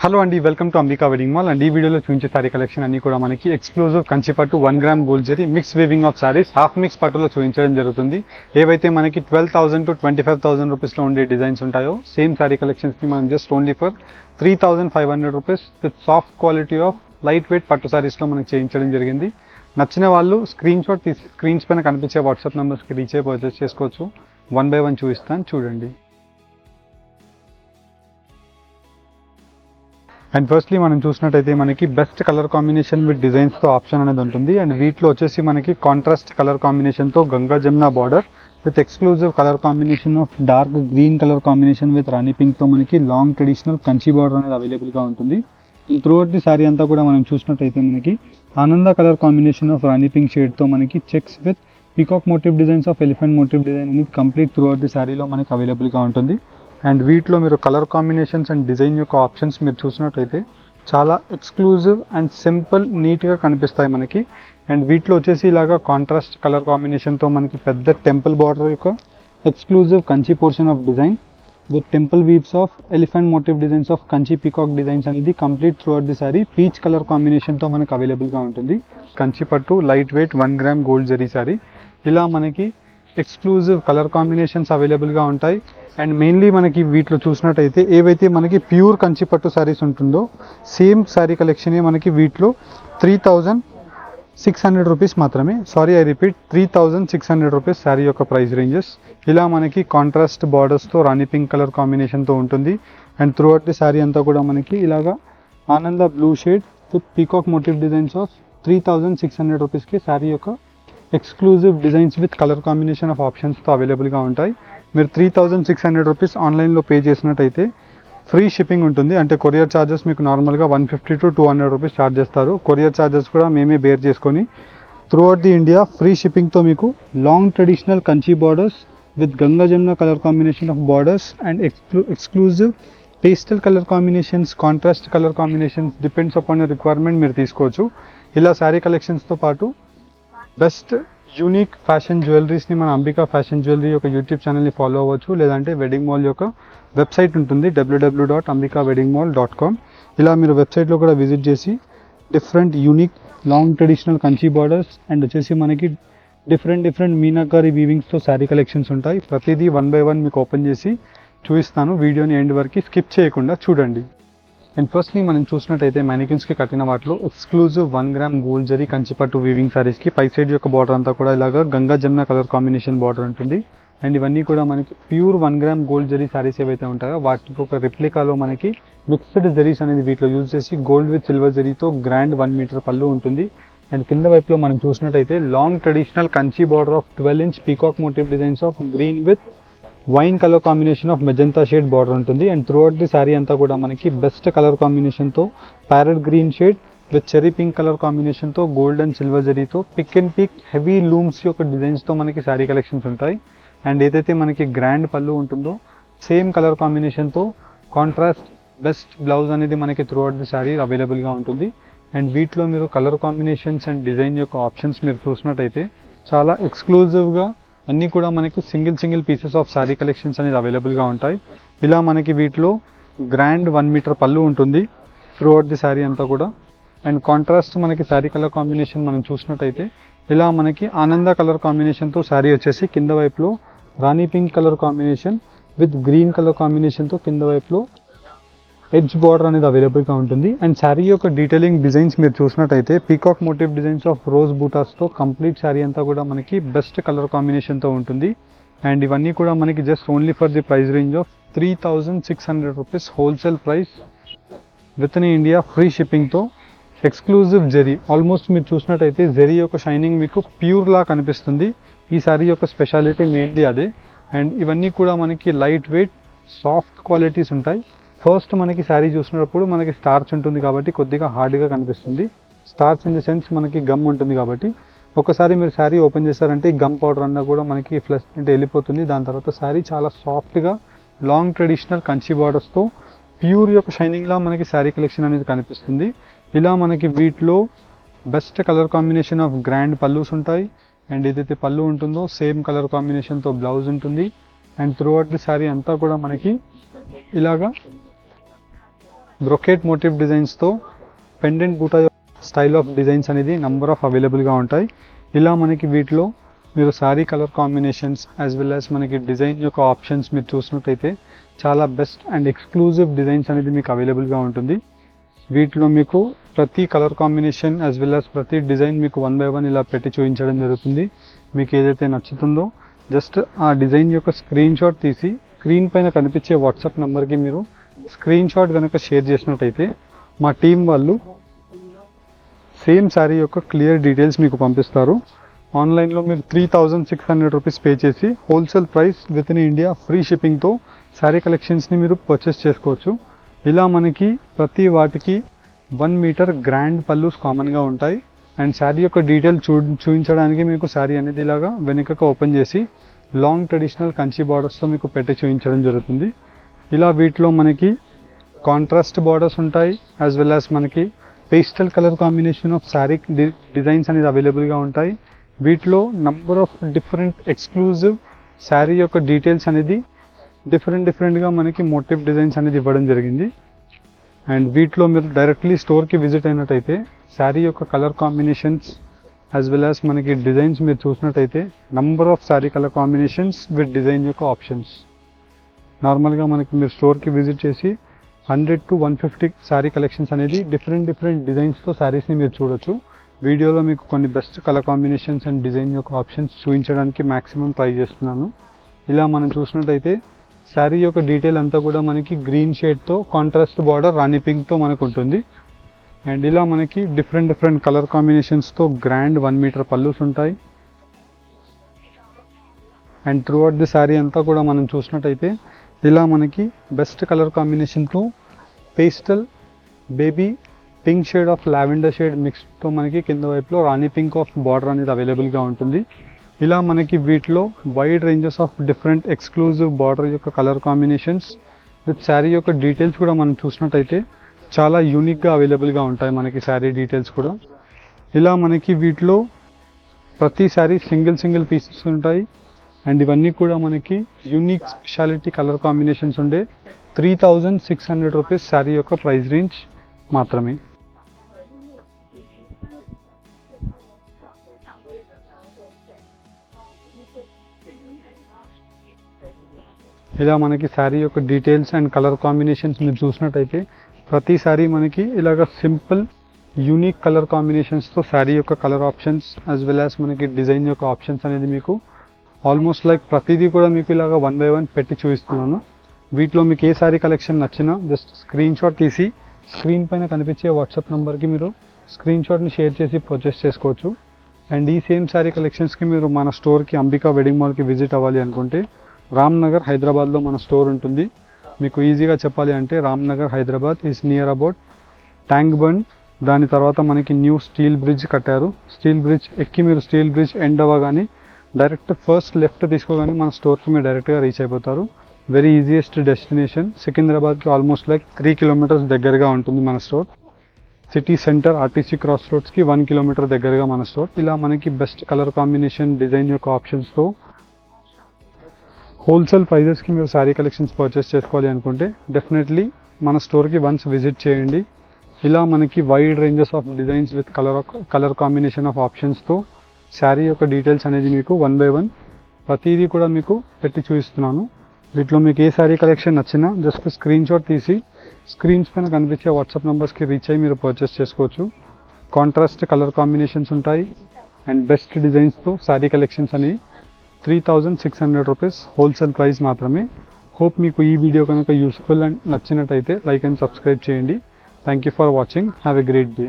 Hello అండి, welcome to Ambika wedding mall. And ఈ వీడియోలో చూపించే సారీ కలెక్షన్ అన్ని కూడా మనకి ఎక్స్క్లూజివ్ కంచి పట్టు 1 gram gold zari mix weaving of saris half mix పట్టులో చూపించడం జరుగుతుంది. ఏవైతే మనకి 12,000 to 25,000 రూపీస్లో ఉండే డిజైన్స్ ఉంటాయో సేమ్ సారీ కలెక్షన్స్ని మనం just only for 3,500 rupees with soft quality of light weight పట్టు సారీస్లో మనకి చేయించడం జరిగింది. నచ్చిన వాళ్ళు స్క్రీన్ షాట్ తీసి స్క్రీన్స్ పైన కనిపించే వాట్సాప్ నెంబర్స్కి రీచ్ అయ్యి పర్చేస్ చేసుకోవచ్చు. 1 by 1 చూపిస్తాను, చూడండి. అండ్ ఫస్ట్లీ మనం చూసినట్టయితే మనకి బెస్ట్ కలర్ కాంబినేషన్ విత్ డిజైన్స్తో ఆప్షన్ అనేది ఉంటుంది. అండ్ వీటిలో వచ్చేసి మనకి కాంట్రాస్ట్ కలర్ కాంబినేషన్తో Ganga Jamuna border with exclusive colour combination of dark green colour combination with rani పింక్తో మనకి లాంగ్ ట్రెడిషనల్ కంచి బార్డర్ అనేది అవైలబుల్గా ఉంటుంది. త్రూఅవుట్ ది సారీ అంతా కూడా మనం చూసినట్టయితే మనకి Ananda colour combination of rani pink షేడ్తో మనకి checks with peacock motive designs of elephant motif design అనేది కంప్లీట్ త్రూఅవుట్ ది సారీలో మనకి అవైలబుల్గా ఉంటుంది. అండ్ వీటిలో మీరు కలర్ కాంబినేషన్స్ అండ్ డిజైన్ యొక్క ఆప్షన్స్ మీరు చూసినట్టయితే చాలా ఎక్స్క్లూజివ్ అండ్ సింపుల్ నీట్గా కనిపిస్తాయి మనకి. అండ్ వీటిలో వచ్చేసి ఇలాగా కాంట్రాస్ట్ కలర్ కాంబినేషన్తో మనకి పెద్ద టెంపుల్ బార్డర్ యొక్క exclusive Kanchi portion of design with temple weaves of elephant motif designs of Kanchi peacock designs అనేది complete throughout the sari peach colour కాంబినేషన్తో మనకు అవైలబుల్గా ఉంటుంది. కంచి పట్టు light weight 1 gram gold zari sari. ఇలా మనకి ఎక్స్క్లూజివ్ కలర్ కాంబినేషన్స్ అవైలబుల్గా ఉంటాయి. అండ్ మెయిన్లీ మనకి వీటిలో చూసినట్టయితే ఏవైతే మనకి ప్యూర్ కంచి పట్టు శారీస్ ఉంటుందో సేమ్ శారీ కలెక్షనే మనకి వీటిలో 3,600 రూపీస్ మాత్రమే. Sorry, I repeat, 3,600 rupees sari యొక్క ప్రైస్ రేంజెస్. ఇలా మనకి కాంట్రాస్ట్ బార్డర్స్తో రాణి పింక్ కలర్ కాంబినేషన్తో ఉంటుంది. అండ్ త్రూఅవుట్ ది శారీ అంతా కూడా మనకి ఇలాగా Ananda blue shade with peacock motive designs of 3,600 రూపీస్కి శారీ యొక్క exclusive designs with colour combination of ఆప్షన్స్తో అవైలబుల్గా ఉంటాయి. మీరు 3,600 రూపీస్ ఆన్లైన్లో పే చేసినట్టయితే ఫ్రీ షిప్పింగ్ ఉంటుంది. అంటే కొరియర్ ఛార్జెస్ మీకు నార్మల్గా 150 to 200 రూపీస్ ఛార్జ్ చేస్తారు. కొరియర్ ఛార్జెస్ కూడా మేమే బేర్ చేసుకొని త్రూఅవుట్ ది ఇండియా ఫ్రీ షిప్పింగ్తో మీకు long traditional Kanchi borders with Ganga Jamuna colour combination of borders and exclusive pastel colour combinations, contrast colour combinations depends upon your requirement మీరు తీసుకోవచ్చు. ఇలా శారీ కలెక్షన్స్తో పాటు బెస్ట్ యూనిక్ ఫ్యాషన్ జ్యువెలరీస్ని మన అంబికా ఫ్యాషన్ జ్యువెలరీ యొక్క యూట్యూబ్ ఛానల్ని ఫాలో అవ్వచ్చు. లేదంటే వెడ్డింగ్ మాల్ యొక్క వెబ్సైట్ ఉంటుంది www.ambikaweddingmall.com. ఇలా మీరు వెబ్సైట్లో కూడా విజిట్ చేసి different unique long traditional Kanchi borders and వచ్చేసి మనకి డిఫరెంట్ మీనాకారి వీవింగ్స్తో శారీ కలెక్షన్స్ ఉంటాయి. ప్రతిదీ 1 by 1 మీకు ఓపెన్ చేసి చూపిస్తాను. వీడియోని ఎండ్ వరకు స్కిప్ చేయకుండా చూడండి. అండ్ ఫస్ట్లీ మనం చూసినట్టయితే మ్యానికిన్స్కి కట్టిన వాటిలో ఎక్స్క్లూజివ్ 1 గ్రామ్ గోల్డ్ జరీ కంచిపట్టు వీవింగ్ సారీస్కి పై సైడ్ యొక్క బార్డర్ అంతా కూడా ఇలాగా Ganga Jamuna colour combination border ఉంటుంది. అండ్ ఇవన్నీ కూడా మనకి pure 1 gram gold zari saris ఏవైతే ఉంటాయో వాటికి ఒక రిప్లికాలో మనకి మిక్స్డ్ జరీస్ అనేది వీటిలో యూజ్ చేసి గోల్డ్ విత్ సిల్వర్ జరీతో గ్రాండ్ 1 మీటర్ పళ్ళు ఉంటుంది. అండ్ కింద వైపులో మనం చూసినట్టయితే long traditional Kanchi border of 12 inch peacock motive designs of green with wine colour combination of magenta shade border ఉంటుంది. అండ్ త్రూఅవుట్ ది సారీ అంతా కూడా మనకి బెస్ట్ కలర్ కాంబినేషన్తో parrot green shade with cherry pink colour కాంబినేషన్తో గోల్డ్ అండ్ సిల్వర్ జరీతో pick and pick heavy looms యొక్క డిజైన్స్తో మనకి శారీ కలెక్షన్స్ ఉంటాయి. అండ్ ఏదైతే మనకి గ్రాండ్ పళ్ళు ఉంటుందో సేమ్ కలర్ కాంబినేషన్తో కాంట్రాస్ట్ బెస్ట్ బ్లౌజ్ అనేది మనకి త్రూఅవుట్ ది శారీ అవైలబుల్గా ఉంటుంది. అండ్ వీటిలో మీరు కలర్ కాంబినేషన్స్ అండ్ డిజైన్ యొక్క ఆప్షన్స్ మీరు చూసినట్టయితే చాలా ఎక్స్క్లూజివ్గా అన్నీ కూడా మనకి single pieces of sari collections అనేది అవైలబుల్గా ఉంటాయి. ఇలా మనకి వీటిలో గ్రాండ్ 1 మీటర్ పళ్ళు ఉంటుంది త్రూఅవుట్ ది శారీ అంతా కూడా. అండ్ కాంట్రాస్ట్ మనకి శారీ కలర్ కాంబినేషన్ మనం చూసినట్టయితే ఇలా మనకి ఆనంద కలర్ కాంబినేషన్తో శారీ వచ్చేసి కింద వైపులో rani pink colour combination with green colour కాంబినేషన్తో కింద వైపులో ఎడ్జ్ బార్డర్ అనేది అవైలబుల్గా ఉంటుంది. అండ్ శారీ యొక్క డీటెయిలింగ్ డిజైన్స్ మీరు చూసినట్టయితే peacock motive designs of rose బూటాస్తో కంప్లీట్ శారీ అంతా కూడా మనకి బెస్ట్ కలర్ కాంబినేషన్తో ఉంటుంది. అండ్ ఇవన్నీ కూడా మనకి just only for the price range of 3,600 rupees wholesale price with in India free షిప్పింగ్తో ఎక్స్క్లూజివ్ జరీ. ఆల్మోస్ట్ మీరు చూసినట్టయితే జరీ యొక్క షైనింగ్ మీకు ప్యూర్లా కనిపిస్తుంది. ఈ శారీ యొక్క స్పెషాలిటీ మెయిన్లీ అదే. అండ్ ఇవన్నీ కూడా మనకి లైట్ వెయిట్ సాఫ్ట్ క్వాలిటీస్ ఉంటాయి. ఫస్ట్ మనకి శారీ చూసినప్పుడు మనకి స్టార్చ్ ఉంటుంది కాబట్టి కొద్దిగా హార్డ్గా కనిపిస్తుంది. స్టార్చ్ ఇన్ ది సెన్స్ మనకి గమ్ ఉంటుంది కాబట్టి ఒకసారి మీరు శారీ ఓపెన్ చేశారంటే ఈ గమ్ పౌడర్ అన్నా కూడా మనకి ఫ్లష్ అంటే వెళ్ళిపోతుంది. దాని తర్వాత శారీ చాలా సాఫ్ట్గా లాంగ్ ట్రెడిషనల్ కంచి బార్డర్స్తో ప్యూర్ యొక్క షైనింగ్లా మనకి శారీ కలెక్షన్ అనేది కనిపిస్తుంది. ఇలా మనకి వీటిలో best colour combination of grand pallus ఉంటాయి. అండ్ ఏదైతే పళ్ళు ఉంటుందో సేమ్ కలర్ కాంబినేషన్తో బ్లౌజ్ ఉంటుంది. అండ్ త్రూఅవుట్ ది శారీ అంతా కూడా మనకి ఇలాగా బ్రొకేట్ మోటివ్ డిజైన్స్తో పెండెంట్ బూటా స్టైల్ ఆఫ్ డిజైన్స్ అనేది నంబర్ ఆఫ్ అవైలబుల్గా ఉంటాయి. ఇలా మనకి వీటిలో మీరు sari colour combinations as well as మనకి డిజైన్ యొక్క ఆప్షన్స్ మీరు చూసినట్టయితే చాలా బెస్ట్ అండ్ ఎక్స్క్లూజివ్ డిజైన్స్ అనేది మీకు అవైలబుల్గా ఉంటుంది. వీటిలో మీకు ప్రతి colour combination as well as ప్రతి డిజైన్ మీకు 1 by 1 ఇలా పెట్టి చూపించడం జరుగుతుంది. మీకు ఏదైతే నచ్చుతుందో జస్ట్ ఆ డిజైన్ యొక్క స్క్రీన్ షాట్ తీసి స్క్రీన్ పైన కనిపించే వాట్సాప్ నెంబర్కి మీరు స్క్రీన్ షాట్ కనుక షేర్ చేసినట్టయితే మా టీం వాళ్ళు సేమ్ శారీ యొక్క క్లియర్ డీటెయిల్స్ మీకు పంపిస్తారు. ఆన్లైన్లో మీరు 3600 రూపీస్ పే చేసి wholesale price with in India free షిప్పింగ్తో శారీ కలెక్షన్స్ని మీరు పర్చేస్ చేసుకోవచ్చు. ఇలా మనకి ప్రతి వాటికి 1 మీటర్ గ్రాండ్ పల్లూస్ కామన్గా ఉంటాయి. అండ్ శారీ యొక్క డీటెయిల్ చూపించడానికి మీకు శారీ అనేది ఇలాగా వెనుకకు ఓపెన్ చేసి లాంగ్ ట్రెడిషనల్ కంచి బార్డర్స్తో మీకు పెట్టి చూపించడం జరుగుతుంది. ఇలా వీటిలో మనకి కాంట్రాస్ట్ బార్డర్స్ ఉంటాయి యాజ్ వెల్ యాజ్ మనకి pastel colour combination of sari designs అనేది అవైలబుల్గా ఉంటాయి. వీటిలో number of different exclusive sari యొక్క డీటెయిల్స్ అనేది డిఫరెంట్గా మనకి మోటివ్ డిజైన్స్ అనేది ఇవ్వడం జరిగింది. అండ్ వీటిలో మీరు డైరెక్ట్లీ స్టోర్కి విజిట్ అయినట్టయితే శారీ యొక్క colour combinations as well as మనకి డిజైన్స్ మీరు చూసినట్టయితే number of sari colour combinations with design యొక్క ఆప్షన్స్. నార్మల్గా మనకి మీరు స్టోర్కి విజిట్ చేసి 100 to 150 శారీ కలెక్షన్స్ అనేది డిఫరెంట్ డిజైన్స్తో శారీస్ని మీరు చూడొచ్చు. వీడియోలో మీకు కొన్ని best colour combinations and design యొక్క ఆప్షన్స్ చూపించడానికి మ్యాక్సిమం ట్రై చేస్తున్నాను. ఇలా మనం చూసినట్టయితే శారీ యొక్క డీటెయిల్ అంతా కూడా మనకి గ్రీన్ షేడ్తో కాంట్రాస్ట్ బార్డర్ రాణి పింక్తో మనకు ఉంటుంది. అండ్ ఇలా మనకి డిఫరెంట్ కలర్ కాంబినేషన్స్తో గ్రాండ్ 1 మీటర్ పల్లూస్ ఉంటాయి. And through the sari అంతా కూడా మనం చూసినట్టయితే ఇలా మనకి బెస్ట్ కలర్ కాంబినేషన్తో pastel baby pink shade of lavender shade మిక్స్తో మనకి కింద వైపులో రాణి పింక్ ఆఫ్ బార్డర్ అనేది అవైలబుల్గా ఉంటుంది. ఇలా మనకి వీటిలో wide ranges of different exclusive border యొక్క కలర్ కాంబినేషన్స్ విత్ శారీ యొక్క డీటెయిల్స్ కూడా మనం చూసినట్టయితే చాలా యూనిక్గా అవైలబుల్గా ఉంటాయి మనకి శారీ డీటెయిల్స్ కూడా. ఇలా మనకి వీటిలో ప్రతి శారీ సింగిల్ పీసెస్ ఉంటాయి. అండ్ ఇవన్నీ కూడా మనకి యూనిక్ స్పెషాలిటీ కలర్ కాంబినేషన్స్ ఉండే 3600 రూపీస్ శారీ యొక్క ప్రైస్ రేంజ్ మాత్రమే. ఇలా మనకి శారీ యొక్క డీటెయిల్స్ అండ్ కలర్ కాంబినేషన్స్ మీరు చూసినట్టయితే ప్రతి శారీ మనకి ఇలాగ సింపుల్ యూనిక్ కలర్ కాంబినేషన్స్తో శారీ యొక్క colour options as well as మనకి డిజైన్ యొక్క ఆప్షన్స్ అనేది మీకు ఆల్మోస్ట్ లైక్ ప్రతిదీ కూడా మీకు ఇలాగ 1 by 1 పెట్టి చూపిస్తున్నాను. వీటిలో మీకు ఏ శారీ కలెక్షన్ నచ్చినా జస్ట్ స్క్రీన్ షాట్ తీసి స్క్రీన్ పైన కనిపించే వాట్సాప్ నెంబర్కి మీరు స్క్రీన్ షాట్ని షేర్ చేసి పర్చేస్ చేసుకోవచ్చు. అండ్ ఈ సేమ్ శారీ కలెక్షన్స్కి మీరు మన స్టోర్కి అంబికా వెడ్డింగ్ మాల్కి విజిట్ అవ్వాలి అనుకుంటే రామ్నగర్ హైదరాబాద్లో మన స్టోర్ ఉంటుంది. మీకు ఈజీగా చెప్పాలి అంటే Ramnagar Hyderabad is near about Tank Bund. దాని తర్వాత మనకి న్యూ స్టీల్ బ్రిడ్జ్ కట్టారు. స్టీల్ బ్రిడ్జ్ ఎక్కి మీరు స్టీల్ బ్రిడ్జ్ ఎండ్ అవ్వగానే డైరెక్ట్ ఫస్ట్ లెఫ్ట్ తీసుకోగానే మన స్టోర్కి మీరు డైరెక్ట్గా రీచ్ అయిపోతారు. Very easiest destination. సికింద్రాబాద్కి ఆల్మోస్ట్ లైక్ 3 kilometers దగ్గరగా ఉంటుంది మన store. City centre RTC cross రోడ్స్కి 1 kilometer దగ్గరగా మన స్టోర్. ఇలా మనకి బెస్ట్ కలర్ కాంబినేషన్ డిజైన్ యొక్క ఆప్షన్స్తో హోల్సేల్ ప్రైజెస్కి మీరు శారీ కలెక్షన్స్ పర్చేస్ చేసుకోవాలి అనుకుంటే డెఫినెట్లీ మన స్టోర్కి వన్స్ విజిట్ చేయండి. ఇలా మనకి wide ranges of designs with colour combination of ఆప్షన్స్తో శారీ యొక్క డీటెయిల్స్ అనేది మీకు 1 by 1 ప్రతిదీ కూడా మీకు పెట్టి చూపిస్తున్నాను. వీటిలో మీకు ఏ శారీ కలెక్షన్ నచ్చినా జస్ట్ స్క్రీన్ షాట్ తీసి స్క్రీన్స్ పైన కనిపించే వాట్సాప్ నెంబర్స్కి రీచ్ అయ్యి మీరు పర్చేస్ చేసుకోవచ్చు. కాంట్రాస్ట్ కలర్ కాంబినేషన్స్ ఉంటాయి అండ్ బెస్ట్ డిజైన్స్తో శారీ కలెక్షన్స్ అని 3600 రూపీస్ హోల్సేల్ ప్రైస్ మాత్రమే. హోప్ మీకు ఈ వీడియో కనుక యూస్ఫుల్ అండ్ నచ్చినట్టయితే లైక్ అండ్ సబ్స్క్రైబ్ చేయండి. Thank you for watching. Have a great day.